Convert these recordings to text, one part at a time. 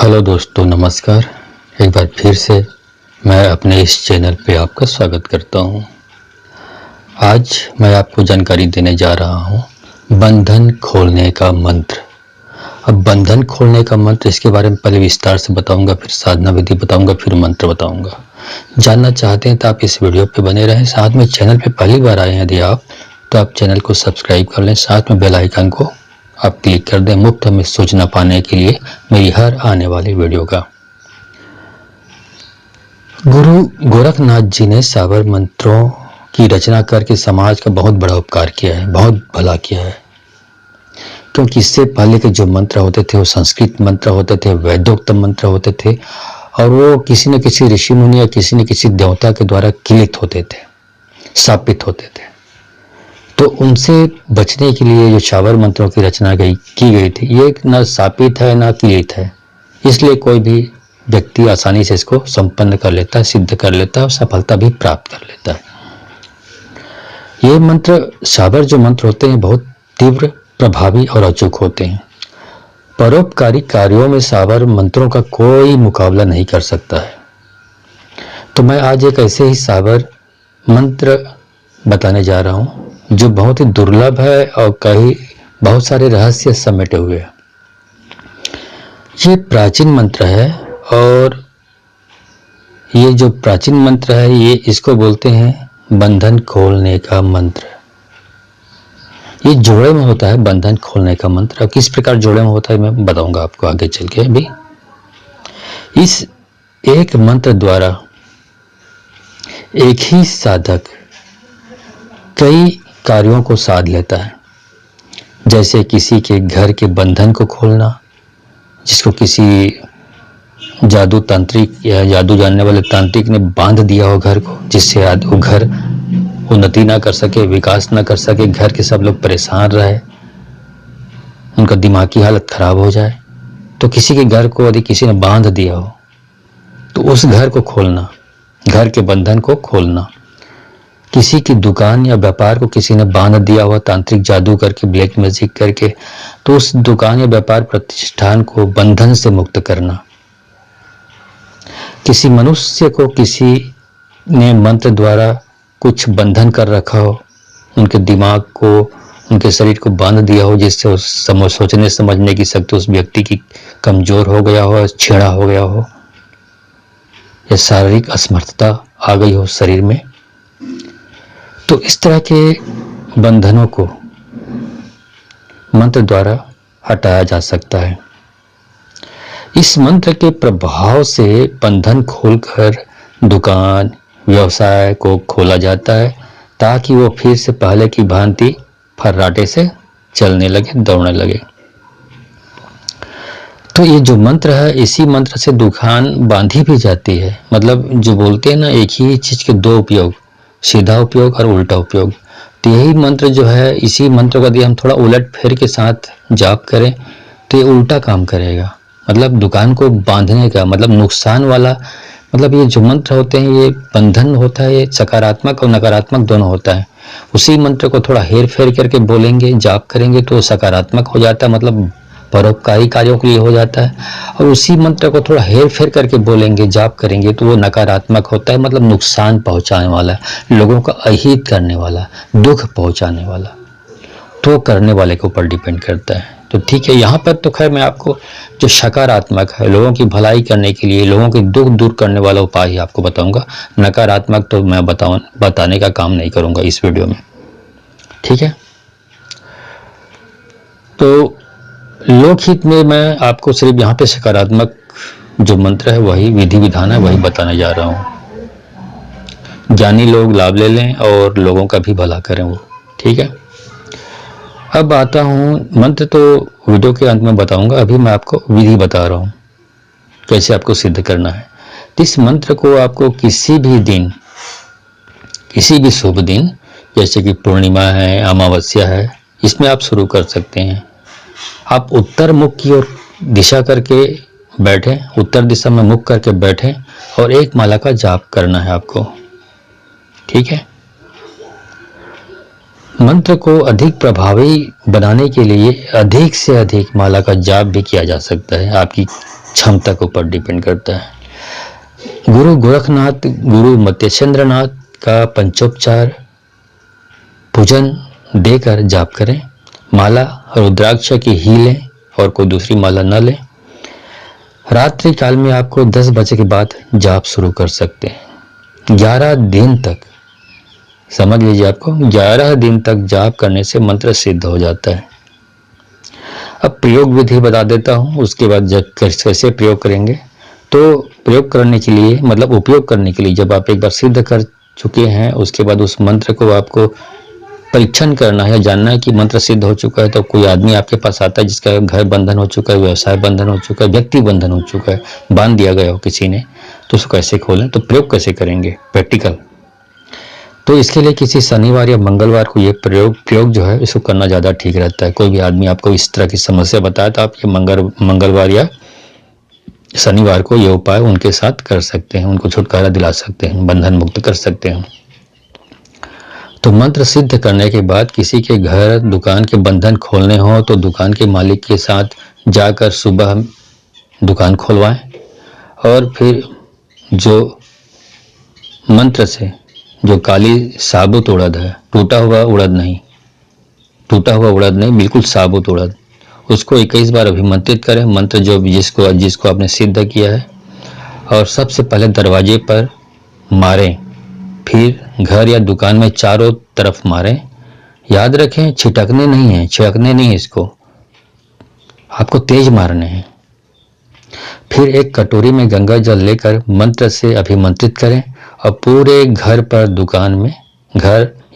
Hello दोस्तों, नमस्कार। एक बार फिर से मैं अपने इस चैनल पे आपका स्वागत करता हूँ। आज मैं आपको जानकारी देने जा रहा हूँ बंधन खोलने का मंत्र। अब बंधन खोलने का मंत्र, इसके बारे में पहले विस्तार से बताऊंगा, फिर साधना विधि बताऊंगा, फिर मंत्र बताऊंगा। जानना चाहते हैं तो आप इस वीडियो पे बने रहें। साथ में चैनल पे पहली बार आए हैं यदि आप, तो आप चैनल को सब्सक्राइब कर लें। साथ में बेल आइकन को आप क्लिक कर दें मुफ्त में सूचना पाने के लिए मेरी हर आने वाली वीडियो का। गुरु गोरखनाथ जी ने साबर मंत्रों की रचना करके समाज का बहुत बड़ा उपकार किया है, बहुत भला किया है। क्योंकि इससे पहले के जो मंत्र होते थे वो संस्कृत मंत्र होते थे, वैदोक्त मंत्र होते थे, और वो किसी न किसी ऋषि मुनि या किसी न किसी देवता के द्वारा किलित होते थे, स्थापित होते थे। तो उनसे बचने के लिए जो साबर मंत्रों की रचना की गई थी, ये न स्थापित है न किलित है, इसलिए कोई भी व्यक्ति आसानी से इसको संपन्न कर लेता है, सिद्ध कर लेता है और सफलता भी प्राप्त कर लेता है। ये मंत्र, साबर जो मंत्र होते हैं, बहुत तीव्र, प्रभावी और अचूक होते हैं। परोपकारी कार्यों में साबर मंत्रों का कोई मुकाबला नहीं कर सकता है। तो मैं आज एक ऐसे ही साबर मंत्र बताने जा रहा हूं जो बहुत ही दुर्लभ है और कई बहुत सारे रहस्य समेटे हुए हैं। ये प्राचीन मंत्र है, और ये जो प्राचीन मंत्र है, ये इसको बोलते हैं बंधन खोलने का मंत्र। ये जोड़े में होता है बंधन खोलने का मंत्र। अब किस प्रकार जोड़े में होता है मैं बताऊंगा आपको आगे चल के। अभी इस एक मंत्र द्वारा एक ही साधक कई कार्यों को साध लेता है। जैसे किसी के घर के बंधन को खोलना, जिसको किसी जादू तांत्रिक या जादू जानने वाले तांत्रिक ने बांध दिया हो घर को, जिससे वो घर उन्नति ना कर सके, विकास ना कर सके, घर के सब लोग परेशान रहे, उनका दिमागी हालत खराब हो जाए। तो किसी के घर को यदि किसी ने बांध दिया हो तो उस घर को खोलना, घर के बंधन को खोलना। किसी की दुकान या व्यापार को किसी ने बांध दिया हुआ तांत्रिक जादू करके, ब्लैक मैजिक करके, तो उस दुकान या व्यापार प्रतिष्ठान को बंधन से मुक्त करना। किसी मनुष्य को किसी ने मंत्र द्वारा कुछ बंधन कर रखा हो, उनके दिमाग को, उनके शरीर को बांध दिया हो, जिससे उस सोचने समझने की शक्ति उस व्यक्ति की कमजोर हो गया हो, छेड़ा हो गया हो, या शारीरिक असमर्थता आ गई हो शरीर में, तो इस तरह के बंधनों को मंत्र द्वारा हटाया जा सकता है। इस मंत्र के प्रभाव से बंधन खोलकर दुकान, व्यवसाय को खोला जाता है, ताकि वो फिर से पहले की भांति फर्राटे से चलने लगे, दौड़ने लगे। तो ये जो मंत्र है, इसी मंत्र से दुकान बांधी भी जाती है। मतलब जो बोलते हैं ना, एक ही चीज के दो उपयोग, सीधा उपयोग और उल्टा उपयोग। तो यही मंत्र जो है, इसी मंत्र को यदि हम थोड़ा उलट फेर के साथ जाप करें तो ये उल्टा काम करेगा। मतलब दुकान को बांधने का मतलब नुकसान वाला, मतलब ये जो मंत्र होते हैं, ये बंधन होता है, ये सकारात्मक और नकारात्मक दोनों होता है। उसी मंत्र को थोड़ा हेर फेर करके बोलेंगे, जाप करेंगे तो सकारात्मक हो जाता है, मतलब परोपकारी कार्यों के लिए हो जाता है। और उसी मंत्र को थोड़ा हेर फेर करके बोलेंगे, जाप करेंगे तो वो नकारात्मक होता है, मतलब नुकसान पहुंचाने वाला, लोगों का अहित करने वाला, दुख पहुंचाने वाला। तो करने वाले के ऊपर डिपेंड करता है। तो ठीक है, यहाँ पर तो खैर मैं आपको जो सकारात्मक है, लोगों की भलाई करने के लिए, लोगों के दुख दूर करने वाला उपाय ही आपको बताऊंगा। नकारात्मक तो मैं बताने का काम नहीं करूंगा इस वीडियो में, ठीक है। तो लोकहित में मैं आपको सिर्फ यहाँ पे सकारात्मक जो मंत्र है, वही विधि विधान है, वही बताने जा रहा हूँ। ज्ञानी लोग लाभ ले लें और लोगों का भी भला करें वो, ठीक है। अब आता हूँ, मंत्र तो वीडियो के अंत में बताऊंगा, अभी मैं आपको विधि बता रहा हूँ कैसे आपको सिद्ध करना है। इस मंत्र को आपको किसी भी दिन, किसी भी शुभ दिन, जैसे कि पूर्णिमा है, अमावस्या है, इसमें आप शुरू कर सकते हैं। आप उत्तर मुख की ओर दिशा करके बैठें, उत्तर दिशा में मुख करके बैठें और एक माला का जाप करना है आपको, ठीक है। मंत्र को अधिक प्रभावी बनाने के लिए अधिक से अधिक माला का जाप भी किया जा सकता है। आपकी क्षमता के ऊपर डिपेंड करता है। गुरु गोरखनाथ, गुरु मत्यचंद्रनाथ का पंचोपचार पूजन देकर जाप करें। माला रुद्राक्ष की ही लें और कोई दूसरी माला न लें। रात्रि काल में आपको 10 बजे के बाद जाप शुरू कर सकते हैं। 11 दिन तक, समझ लीजिए, आपको 11 दिन तक जाप करने से मंत्र सिद्ध हो जाता है। अब प्रयोग विधि बता देता हूं, उसके बाद जब कैसे प्रयोग करेंगे। तो प्रयोग करने के लिए, मतलब उपयोग करने के लिए, जब आप एक बार सिद्ध कर चुके हैं उसके बाद उस मंत्र को आपको परीक्षण करना है, जानना है कि मंत्र सिद्ध हो चुका है। तो कोई आदमी आपके पास आता है जिसका घर बंधन हो चुका है, व्यवसाय बंधन हो चुका है, व्यक्ति बंधन हो चुका है, बांध दिया गया हो किसी ने, तो उसको कैसे खोलें, तो प्रयोग कैसे करेंगे प्रैक्टिकल। तो इसके लिए किसी शनिवार या मंगलवार को ये प्रयोग जो है इसको करना ज़्यादा ठीक रहता है। कोई भी आदमी आपको इस तरह की समस्या बताए तो आप ये मंगलवार या शनिवार को ये उपाय उनके साथ कर सकते हैं, उनको छुटकारा दिला सकते हैं, बंधन मुक्त कर सकते हैं। तो मंत्र सिद्ध करने के बाद किसी के घर दुकान के बंधन खोलने हो तो दुकान के मालिक के साथ जाकर सुबह दुकान खोलवाएं और फिर जो मंत्र से जो काली साबुत उड़द है, टूटा हुआ उड़द नहीं, बिल्कुल साबुत उड़द, उसको 21 बार अभिमंत्रित करें। मंत्र जो जिसको आपने सिद्ध किया है, और सबसे पहले दरवाजे पर मारें, फिर घर या दुकान में चारों तरफ मारें। याद रखें, छिड़कने नहीं, इसको आपको तेज मारने हैं। फिर एक कटोरी में गंगा जल लेकर मंत्र से अभिमंत्रित करें और पूरे घर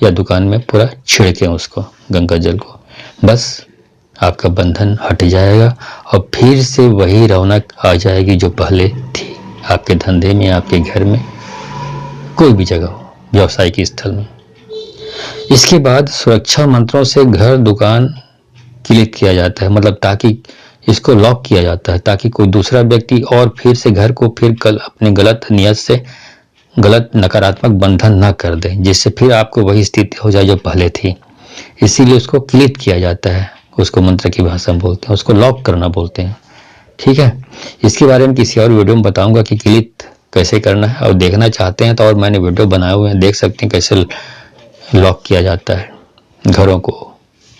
या दुकान में पूरा छिड़कें उसको, गंगा जल को। बस आपका बंधन हट जाएगा और फिर से वही रौनक आ जाएगी जो पहले थी, आपके धंधे में, आपके घर में, कोई भी जगह हो, व्यावसायिक स्थल में। इसके बाद सुरक्षा मंत्रों से घर दुकान क्लिक किया जाता है, मतलब ताकि इसको लॉक किया जाता है, ताकि कोई दूसरा व्यक्ति और फिर से घर को फिर अपने गलत नियत से गलत नकारात्मक बंधन ना कर दे, जिससे फिर आपको वही स्थिति हो जाए जो पहले थी। इसीलिए उसको क्लिक किया जाता है, उसको मंत्र की भाषा में बोलते हैं, उसको लॉक करना बोलते हैं। ठीक है, इसके बारे में किसी और वीडियो में बताऊंगा कि क्लिक कैसे करना है, और देखना चाहते हैं तो और मैंने वीडियो बनाए हुए हैं, देख सकते हैं कैसे लॉक किया जाता है घरों को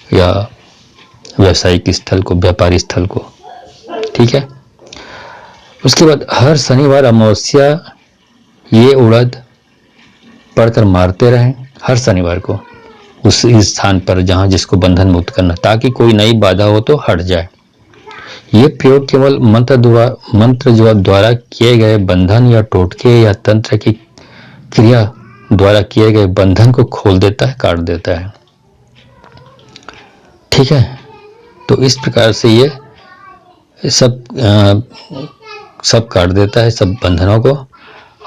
या व्यावसायिक स्थल को, व्यापारी स्थल को। ठीक है, उसके बाद हर शनिवार अमावस्या ये उड़द पढ़कर मारते रहें, हर शनिवार को उस स्थान पर जहां जिसको बंधन मुक्त करना, ताकि कोई नई बाधा हो तो हट जाए। ये प्रयोग केवल मंत्र द्वारा किए गए बंधन या टोटके या तंत्र की क्रिया द्वारा किए गए बंधन को खोल देता है, काट देता है। ठीक है, तो इस प्रकार से ये सब काट देता है, सब बंधनों को।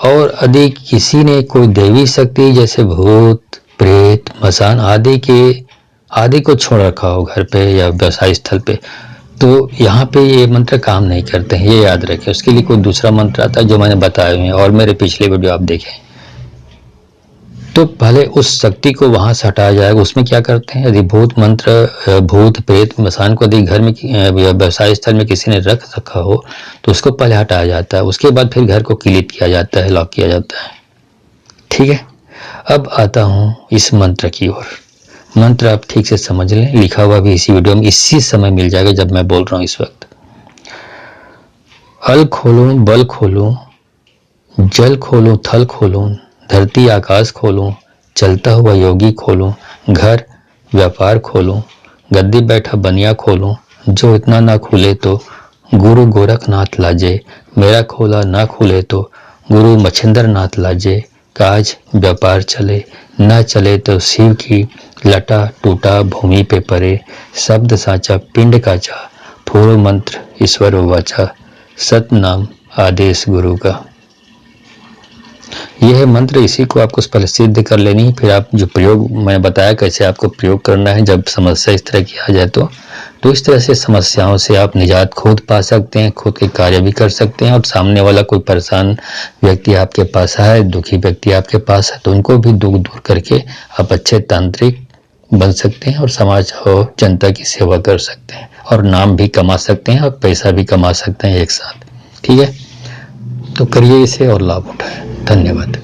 और यदि किसी ने कोई दैवी शक्ति जैसे भूत प्रेत मसान आदि को छोड़ रखा हो घर पे या व्यवसाय स्थल पे, तो यहाँ पे ये मंत्र काम नहीं करते हैं, ये याद रखें। उसके लिए कोई दूसरा मंत्र आता है जो मैंने बताए हुए हैं, और मेरे पिछले वीडियो आप देखें। तो पहले उस शक्ति को वहां से हटाया जाएगा। उसमें क्या करते हैं, यदि भूत प्रेत मसान को यदि घर में या व्यवसाय स्थल में किसी ने रख रखा हो तो उसको पहले हटाया जाता है, उसके बाद फिर घर को क्लिक किया जाता है, लॉक किया जाता है। ठीक है, अब आता हूँ इस मंत्र की ओर। मंत्र आप ठीक से समझ लें, लिखा हुआ भी इसी वीडियो में इसी समय मिल जाएगा जब मैं बोल रहा हूँ इस वक्त। अल खोलूं बल खोलूं, जल खोलूं थल खोलूं, धरती आकाश खोलूं, चलता हुआ योगी खोलूं, घर व्यापार खोलूं, गद्दी बैठा बनिया खोलूं, जो इतना ना खुले तो गुरु गोरखनाथ लाजे, मेरा खोला ना खुले तो गुरु मच्छिंद्र नाथ लाजे, काज व्यापार चले ना चले तो शिव की लटा टूटा भूमि पे परे, शब्द साचा पिंड काचा, फूल मंत्र ईश्वर वाचा, सतनाम आदेश गुरु का। यह है मंत्र, इसी को आपको पहले सिद्ध कर लेनी, फिर आप जो प्रयोग मैंने बताया कैसे आपको प्रयोग करना है जब समस्या इस तरह की आ जाए तो इस तरह से समस्याओं से आप निजात खुद पा सकते हैं, खुद के कार्य भी कर सकते हैं। और सामने वाला कोई परेशान व्यक्ति आपके पास है, दुखी व्यक्ति आपके पास है, तो उनको भी दुख दूर करके आप अच्छे तांत्रिक बन सकते हैं और समाज और जनता की सेवा कर सकते हैं और नाम भी कमा सकते हैं और पैसा भी कमा सकते हैं एक साथ। ठीक है, तो करिए इसे और लाभ उठाएं। धन्यवाद।